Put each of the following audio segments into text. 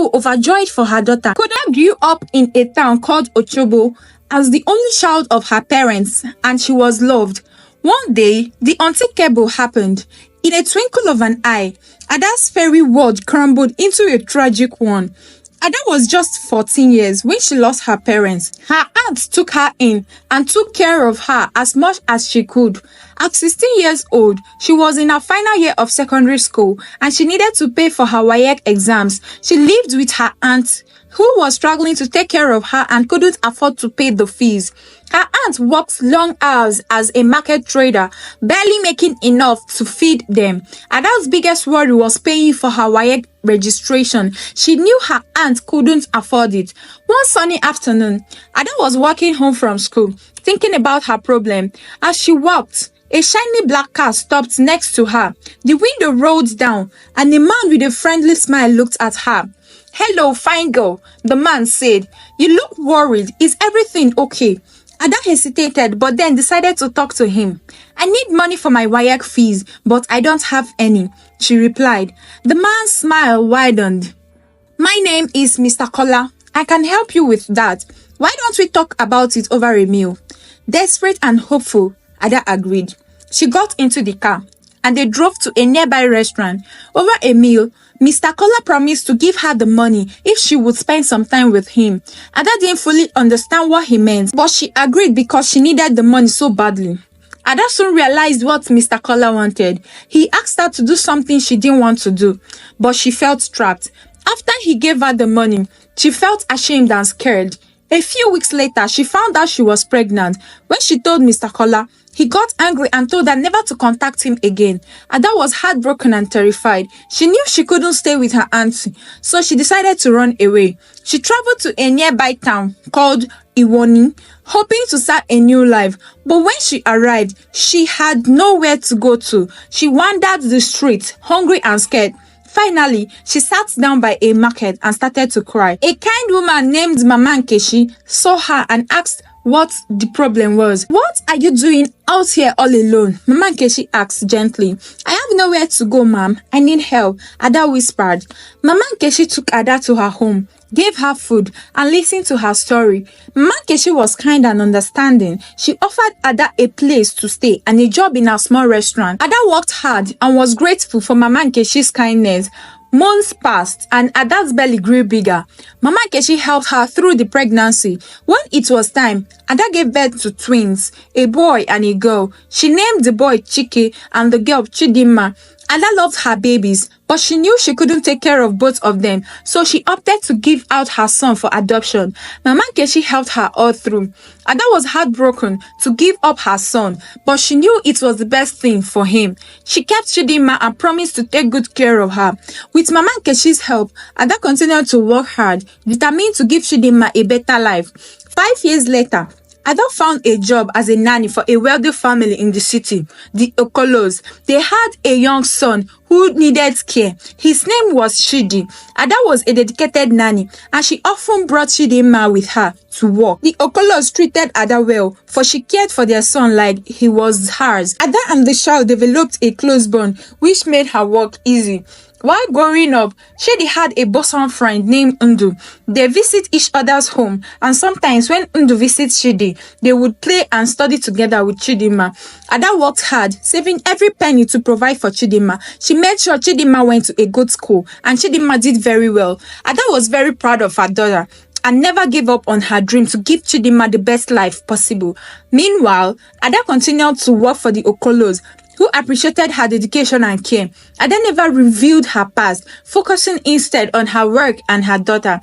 though overjoyed for her daughter, Koda grew up in a town called Oshogbo as the only child of her parents, and she was loved. One day, the unthinkable happened. In a twinkle of an eye, Ada's fairy world crumbled into a tragic one. Ada was just 14 years when she lost her parents. Her aunt took her in and took care of her as much as she could. At 16 years old, she was in her final year of secondary school and she needed to pay for her WAEC exams. She lived with her aunt, who was struggling to take care of her and couldn't afford to pay the fees. Her aunt worked long hours as a market trader, barely making enough to feed them. Ada's biggest worry was paying for her WAEC registration. She knew her aunt couldn't afford it. One sunny afternoon, Ada was walking home from school, thinking about her problem. As she walked, a shiny black car stopped next to her. The window rolled down, and a man with a friendly smile looked at her. "Hello, fine girl," the man said. "You look worried. Is everything okay?" Ada hesitated, but then decided to talk to him. "I need money for my WAEC fees, but I don't have any," she replied. The man's smile widened. "My name is Mr. Kola. I can help you with that. Why don't we talk about it over a meal?" Desperate and hopeful, Ada agreed. She got into the car, and they drove to a nearby restaurant. Over a meal, Mr. Kola promised to give her the money if she would spend some time with him. Ada didn't fully understand what he meant, but she agreed because she needed the money so badly. Ada soon realized what Mr. Kola wanted. He asked her to do something she didn't want to do, but she felt trapped. After he gave her the money, she felt ashamed and scared. A few weeks later, she found out she was pregnant. When she told Mr. Kola, he got angry and told her never to contact him again. Ada was heartbroken and terrified. She knew she couldn't stay with her auntie, so she decided to run away. She traveled to a nearby town called Iwoni, hoping to start a new life. But when she arrived, she had nowhere to go to. She wandered the streets, hungry and scared. Finally, she sat down by a market and started to cry. A kind woman named Mama Nkechi saw her and asked what the problem was. "What are you doing out here all alone?" Mama Nkechi asked gently. "I have nowhere to go, ma'am. I need help," Ada whispered. Mama Nkechi took Ada to her home, gave her food, and listened to her story. Mama Nkechi was kind and understanding. She offered Ada a place to stay and a job in a small restaurant. Ada worked hard and was grateful for Mama Nkechi's kindness. Months passed and Ada's belly grew bigger. Mama Nkechi helped her through the pregnancy. When it was time, Ada gave birth to twins, a boy and a girl. She named the boy Chike and the girl Chidinma. Ada loved her babies, but she knew she couldn't take care of both of them, so she opted to give out her son for adoption. Mama Nkechi helped her all through. Ada was heartbroken to give up her son, but she knew it was the best thing for him. She kept Chidinma and promised to take good care of her. With Mama Nkechi's help, Ada continued to work hard, determined to give Chidinma a better life. 5 years later, Ada found a job as a nanny for a wealthy family in the city, the Okolos. They had a young son who needed care. His name was Chidi. Ada was a dedicated nanny, and she often brought Chidinma with her to work. The Okolos treated Ada well, for she cared for their son like he was hers. Ada and the child developed a close bond, which made her work easy. While growing up, Shady had a bosom friend named Undu. They visit each other's home, and sometimes when Undu visits Shady, they would play and study together with Chidinma. Ada worked hard, saving every penny to provide for Chidinma. She made sure Chidinma went to a good school, and Chidinma did very well. Ada was very proud of her daughter and never gave up on her dream to give Chidinma the best life possible. Meanwhile, Ada continued to work for the Okolos, who appreciated her dedication and care. Ada never revealed her past, focusing instead on her work and her daughter.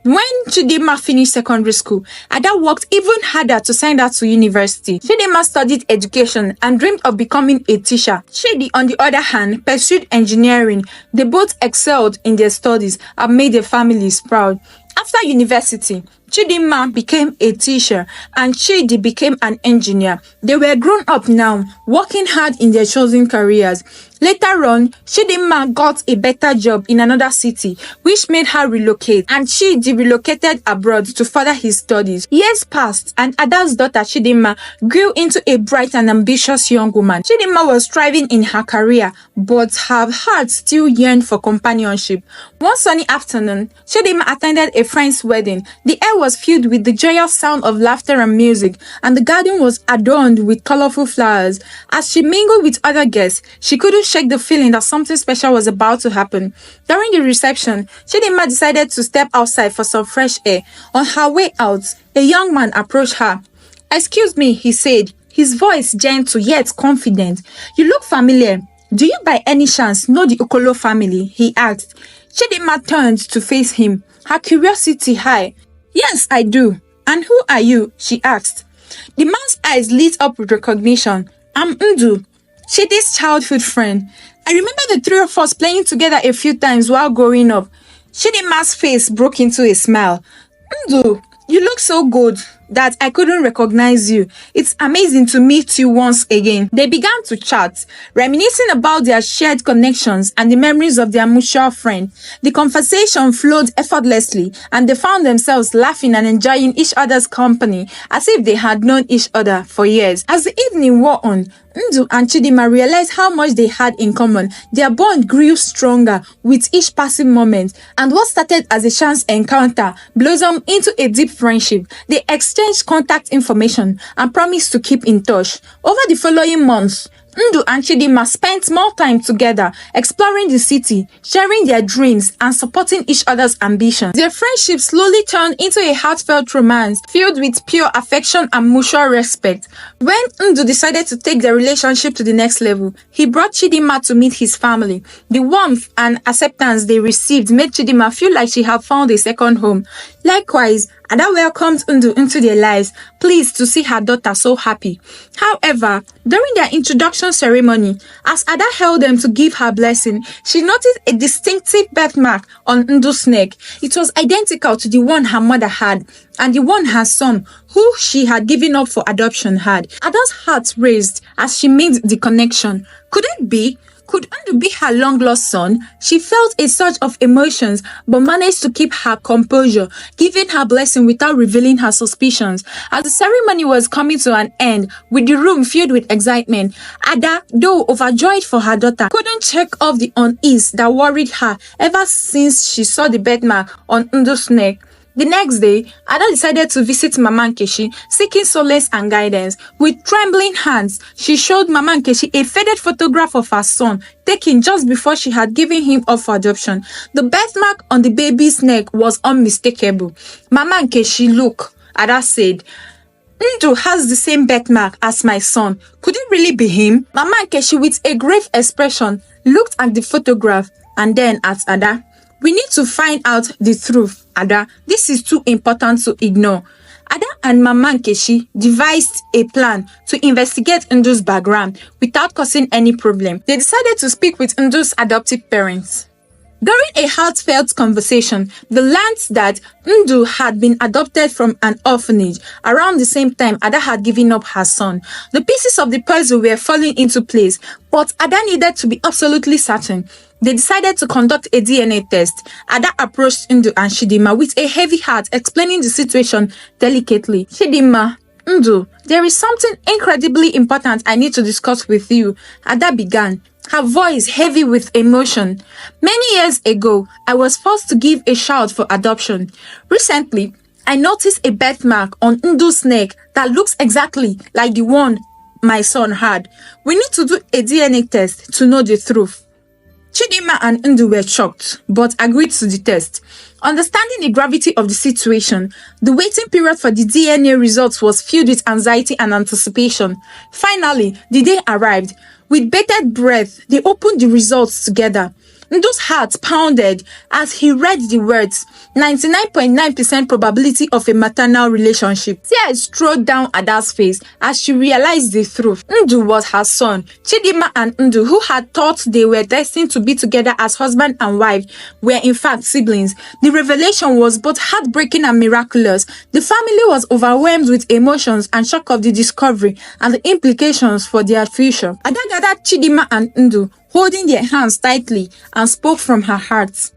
When Chidinma finished secondary school, Ada worked even harder to send her to university. Chidinma studied education and dreamed of becoming a teacher. Shady, on the other hand, pursued engineering. They both excelled in their studies and made their families proud. After university, Chidinma became a teacher and Chidi became an engineer. They were grown up now, working hard in their chosen careers. Later on, Chidinma got a better job in another city, which made her relocate, and Chidi relocated abroad to further his studies. Years passed, and Ada's daughter Chidinma grew into a bright and ambitious young woman. Chidinma was thriving in her career, but her heart still yearned for companionship. One sunny afternoon, Chidinma attended a friend's wedding. The air was filled with the joyous sound of laughter and music, and the garden was adorned with colorful flowers. As she mingled with other guests, she couldn't shake the feeling that something special was about to happen. During the reception, Chidinma decided to step outside for some fresh air. On her way out, a young man approached her. "Excuse me," he said, his voice gentle yet confident. "You look familiar. Do you by any chance know the Okolo family?" he asked. Chidinma turned to face him, her curiosity high. "Yes, I do. And who are you?" she asked. The man's eyes lit up with recognition. "I'm Ndu, Chidi's childhood friend. I remember the three of us playing together a few times while growing up." Chidinma's face broke into a smile. "Ndu, you look so good that I couldn't recognize you. It's amazing to meet you once again." They began to chat, reminiscing about their shared connections and the memories of their mutual friend. The conversation flowed effortlessly, and they found themselves laughing and enjoying each other's company as if they had known each other for years. As the evening wore on, Ndu and Chidinma realized how much they had in common. Their bond grew stronger with each passing moment, and what started as a chance encounter blossomed into a deep friendship. They exchanged contact information and promised to keep in touch. Over the following months, Ndu and Chidinma spent more time together, exploring the city, sharing their dreams, and supporting each other's ambitions. Their friendship slowly turned into a heartfelt romance filled with pure affection and mutual respect. When Ndu decided to take their relationship to the next level, he brought Chidinma to meet his family. The warmth and acceptance they received made Chidinma feel like she had found a second home. Likewise, Ada welcomed Ndu into their lives, pleased to see her daughter so happy. However, during their introduction ceremony, as Ada held them to give her blessing, she noticed a distinctive birthmark on Ndu's neck. It was identical to the one her mother had, and the one her son, who she had given up for adoption, had. Ada's heart raised as she made the connection. Could it be? Could Ndu be her long-lost son? She felt a surge of emotions but managed to keep her composure, giving her blessing without revealing her suspicions. As the ceremony was coming to an end, with the room filled with excitement, Ada, though overjoyed for her daughter, couldn't shake off the unease that worried her ever since she saw the birthmark on Ndu's neck. The next day, Ada decided to visit Mama Nkechi, seeking solace and guidance. With trembling hands, she showed Mama Nkechi a faded photograph of her son, taken just before she had given him up for adoption. The birthmark on the baby's neck was unmistakable. "Mama Nkechi, look," Ada said. "Ndu has the same birthmark as my son. Could it really be him?" Mama Nkechi, with a grave expression, looked at the photograph and then at Ada. "We need to find out the truth, Ada. This is too important to ignore." Ada and Mama Nkechi devised a plan to investigate Ndu's background without causing any problem. They decided to speak with Ndu's adoptive parents. During a heartfelt conversation, they learned that Ndu had been adopted from an orphanage around the same time Ada had given up her son. The pieces of the puzzle were falling into place, but Ada needed to be absolutely certain. They decided to conduct a DNA test. Ada approached Ndu and Chidinma with a heavy heart, explaining the situation delicately. "Chidinma, Ndu, there is something incredibly important I need to discuss with you," Ada began, her voice heavy with emotion. "Many years ago, I was forced to give a child for adoption. Recently, I noticed a birthmark on Ndu's neck that looks exactly like the one my son had. We need to do a DNA test to know the truth." Chidinma and Ndu were shocked, but agreed to the test. Understanding the gravity of the situation, the waiting period for the DNA results was filled with anxiety and anticipation. Finally, the day arrived. With bated breath, they opened the results together. Ndu's heart pounded as he read the words 99.9% probability of a maternal relationship. Tears strode down Ada's face as she realized the truth. Ndu was her son. Chidinma and Ndu, who had thought they were destined to be together as husband and wife, were in fact siblings. The revelation was both heartbreaking and miraculous. The family was overwhelmed with emotions and shock of the discovery and the implications for their future. Ada gathered Chidinma and Ndu, holding their hands tightly, and spoke from her heart.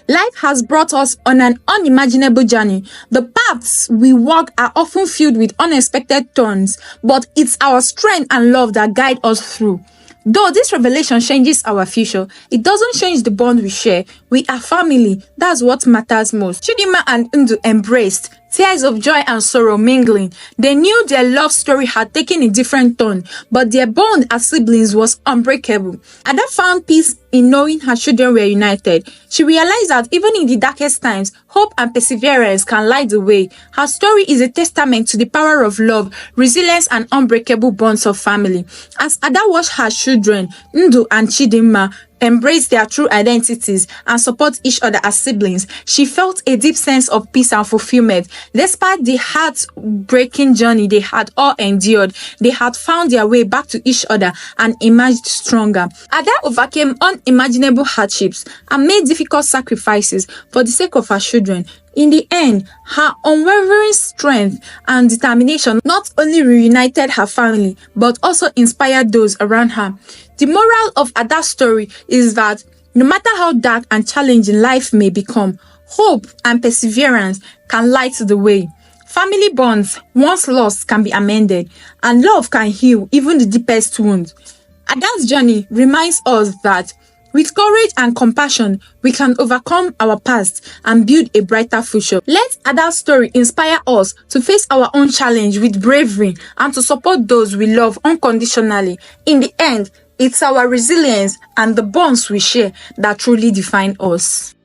Life has brought us on an unimaginable journey. The paths we walk are often filled with unexpected turns, but it's our strength and love that guide us through. Though this revelation changes our future, it doesn't change the bond we share. We are family. That's what matters most. Chidinma and Ndu embraced, tears of joy and sorrow mingling. They knew their love story had taken a different turn, but their bond as siblings was unbreakable. Ada found peace in knowing her children were united. She realized that even in the darkest times, hope and perseverance can light the way. Her story is a testament to the power of love, resilience, and unbreakable bonds of family. As Ada watched her children, Ndu and Chidinma, embrace their true identities and support each other as siblings, she felt a deep sense of peace and fulfillment. Despite the heart-breaking journey they had all endured, they had found their way back to each other and emerged stronger. Ada overcame unimaginable hardships and made difficult sacrifices for the sake of her children. In the end, her unwavering strength and determination not only reunited her family, but also inspired those around her. The moral of Ada's story is that no matter how dark and challenging life may become, hope and perseverance can light the way. Family bonds, once lost, can be amended, and love can heal even the deepest wounds. Ada's journey reminds us that with courage and compassion, we can overcome our past and build a brighter future. Let Ada's story inspire us to face our own challenge with bravery and to support those we love unconditionally. In the end, it's our resilience and the bonds we share that truly define us.